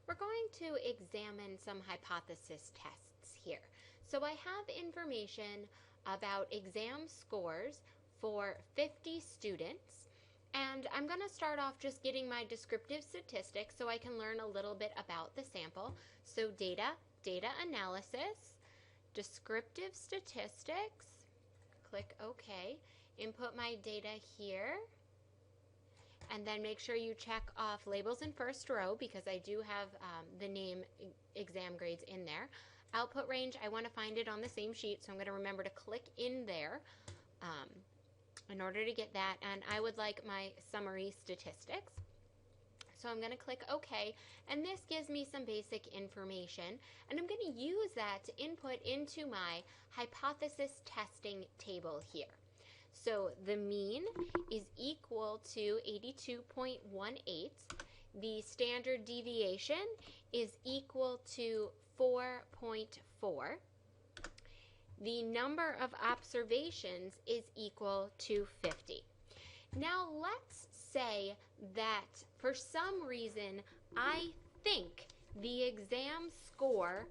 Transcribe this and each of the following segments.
We're going to examine some hypothesis tests here. So I have information about exam scores for 50 students, and I'm going to start off just getting my descriptive statistics so I can learn a little bit about the sample. So data analysis, descriptive statistics, click OK, input my data here, and then make sure you check off labels in first row because I do have the name exam grades in there. Output range, I want to find it on the same sheet, so I'm going to remember to click in there in order to get that. And I would like my summary statistics. So I'm going to click OK, and this gives me some basic information, and I'm going to use that to input into my hypothesis testing table here. So the mean is equal to 82.18. The standard deviation is equal to 4.4. The number of observations is equal to 50. Now let's say that for some reason I think the exam score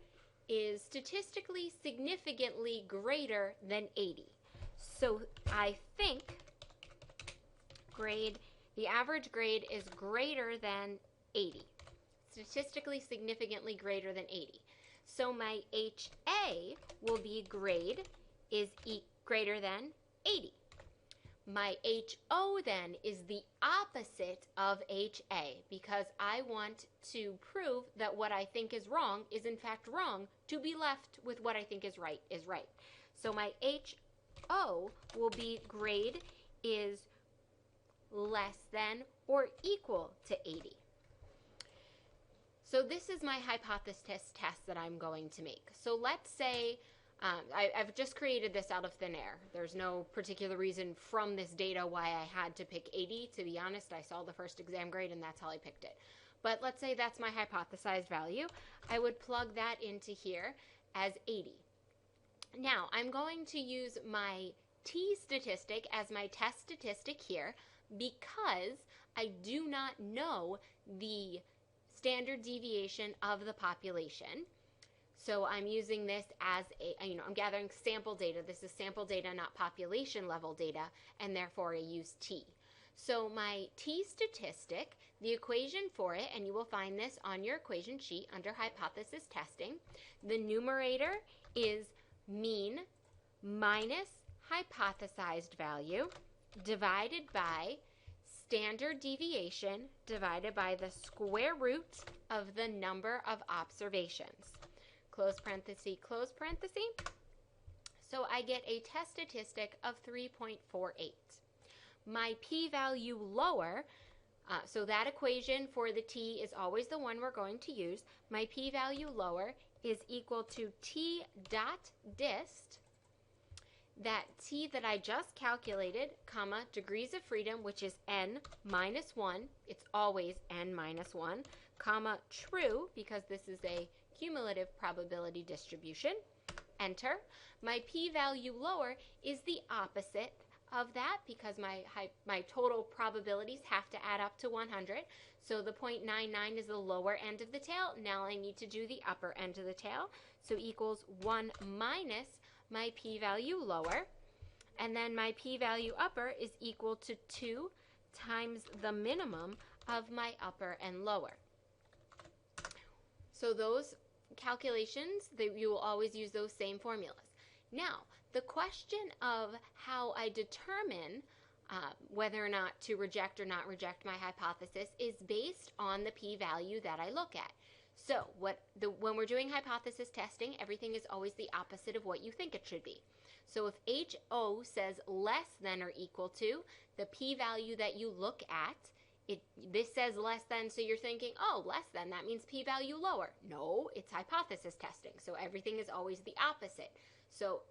is statistically significantly greater than 80. So I think the average grade is greater than 80, statistically significantly greater than 80. So my HA will be grade is greater than 80. My HO then is the opposite of HA because I want to prove that what I think is wrong is in fact wrong to be left with what I think is right is right. So my HO will be grade is less than or equal to 80. So this is my hypothesis test that I'm going to make. So let's say I've just created this out of thin air. There's no particular reason from this data why I had to pick 80. To be honest, I saw the first exam grade and that's how I picked it. But let's say that's my hypothesized value. I would plug that into here as 80. Now, I'm going to use my t statistic as my test statistic here because I do not know the standard deviation of the population. So I'm using this as I'm gathering sample data. This is sample data, not population level data, and therefore I use t. So my t statistic, the equation for it, and you will find this on your equation sheet under hypothesis testing, the numerator is mean minus hypothesized value divided by standard deviation divided by the square root of the number of observations. Close parenthesis, close parenthesis. So I get a test statistic of 3.48. My p-value lower, so that equation for the t is always the one we're going to use. My p-value lower is equal to t dot dist, that t that I just calculated, comma, degrees of freedom, which is n minus 1, it's always n minus 1, comma, true, because this is a cumulative probability distribution, enter. My p-value lower is the opposite of that because my total probabilities have to add up to 100. So the 0.99 is the lower end of the tail. Now I need to do the upper end of the tail. So equals 1 minus my p-value lower. And then my p-value upper is equal to 2 times the minimum of my upper and lower. So those calculations, you will always use those same formulas. Now, the question of how I determine whether or not to reject or not reject my hypothesis is based on the p-value that I look at. So when we're doing hypothesis testing, everything is always the opposite of what you think it should be. So if HO says less than or equal to, the p-value that you look at, this says less than, so you're thinking, oh, less than, that means p-value lower. No, it's hypothesis testing, so everything is always the opposite. So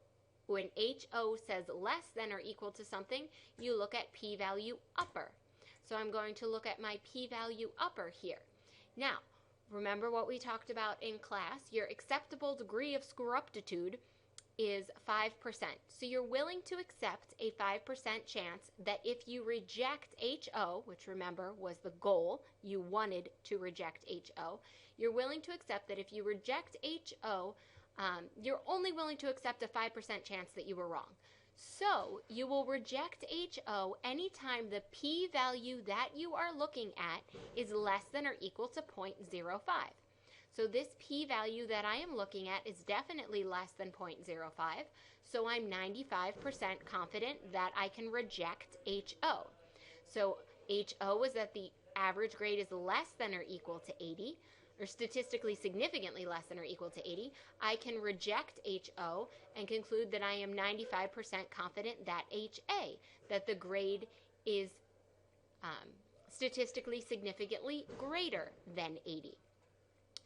when HO says less than or equal to something, you look at p-value upper. So I'm going to look at my p-value upper here. Now, remember what we talked about in class, your acceptable degree of screw-uptitude is 5%. So you're willing to accept a 5% chance that if you reject HO, which remember was the goal, you wanted to reject HO, you're willing to accept that if you reject HO, you're only willing to accept a 5% chance that you were wrong. So you will reject HO anytime the p-value that you are looking at is less than or equal to 0.05. So this p-value that I am looking at is definitely less than 0.05, so I'm 95% confident that I can reject HO. So HO is that the average grade is less than or equal to 80, or statistically significantly less than or equal to 80. I can reject HO and conclude that I am 95% confident that HA, that the grade is statistically significantly greater than 80.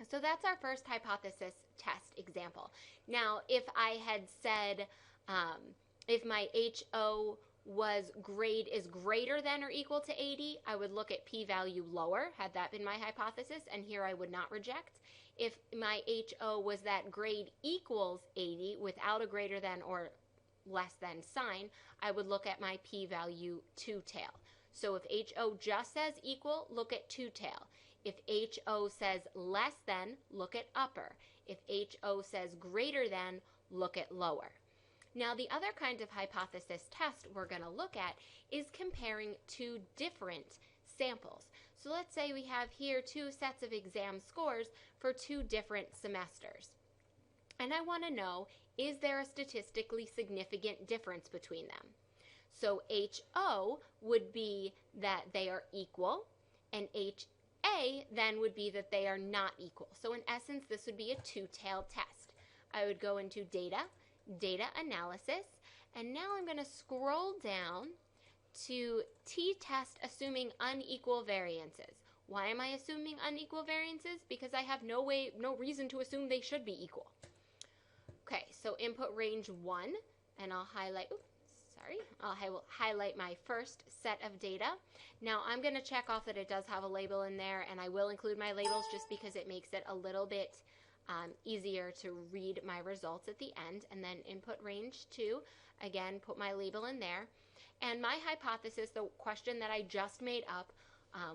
So that's our first hypothesis test example. Now, if I had said, if my HO grade is greater than or equal to 80, I would look at p-value lower, had that been my hypothesis, and here I would not reject. If my HO was that grade equals 80 without a greater than or less than sign, I would look at my p-value two-tail. So if HO just says equal, look at two-tail. If HO says less than, look at upper. If HO says greater than, look at lower. Now, the other kind of hypothesis test we're going to look at is comparing two different samples. So let's say we have here two sets of exam scores for two different semesters. And I want to know, is there a statistically significant difference between them? So HO would be that they are equal, and HA then would be that they are not equal. So in essence, this would be a two-tailed test. I would go into data analysis, and now I'm going to scroll down to t-test assuming unequal variances. Why am I assuming unequal variances? Because I have no reason to assume they should be equal. Okay, so input range 1, and I'll highlight, I will highlight my first set of data. Now I'm going to check off that it does have a label in there, and I will include my labels just because it makes it a little bit easier to read my results at the end. And then input range 2, again, put my label in there. And my hypothesis, the question that I just made up,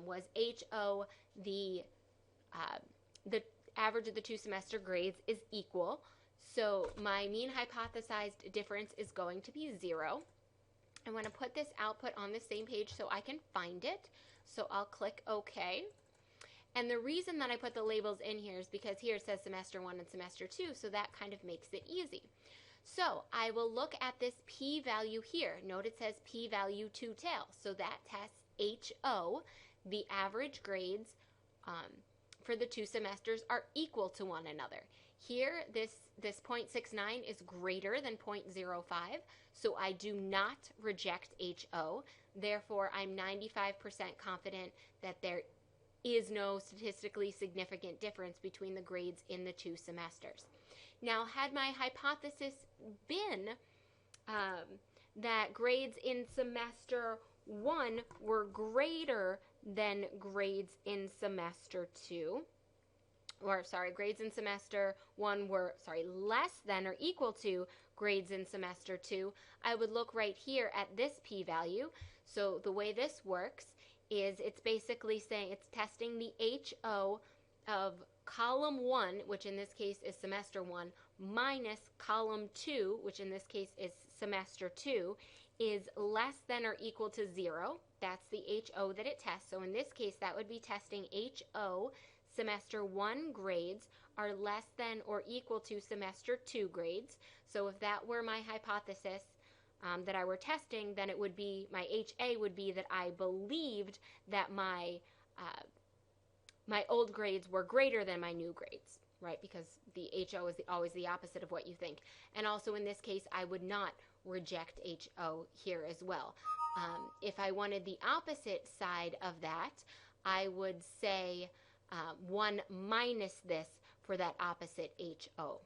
was HO, the average of the two semester grades is equal. So my mean hypothesized difference is going to be 0. I'm going to put this output on the same page so I can find it. So I'll click OK. And the reason that I put the labels in here is because here it says semester 1 and semester 2, so that kind of makes it easy. So I will look at this p-value here. Note it says p-value two-tail, so that tests HO, the average grades for the two semesters are equal to one another. Here, this 0.69 is greater than 0.05, so I do not reject HO. Therefore, I'm 95% confident that there is no statistically significant difference between the grades in the two semesters. Now, had my hypothesis been that grades in semester 1 were greater than grades in semester 2, grades in semester 1 were, less than or equal to grades in semester 2, I would look right here at this p-value. So the way this works is it's basically saying it's testing the HO of column 1, which in this case is semester 1, minus column 2, which in this case is semester 2, is less than or equal to 0. That's the HO that it tests. So in this case, that would be testing HO semester 1 grades are less than or equal to semester 2 grades. So if that were my hypothesis that I were testing, then it would be, my HA would be that I believed that my old grades were greater than my new grades, right? Because the HO is always the opposite of what you think. And also in this case, I would not reject HO here as well. If I wanted the opposite side of that, I would say 1 minus this for that opposite HO.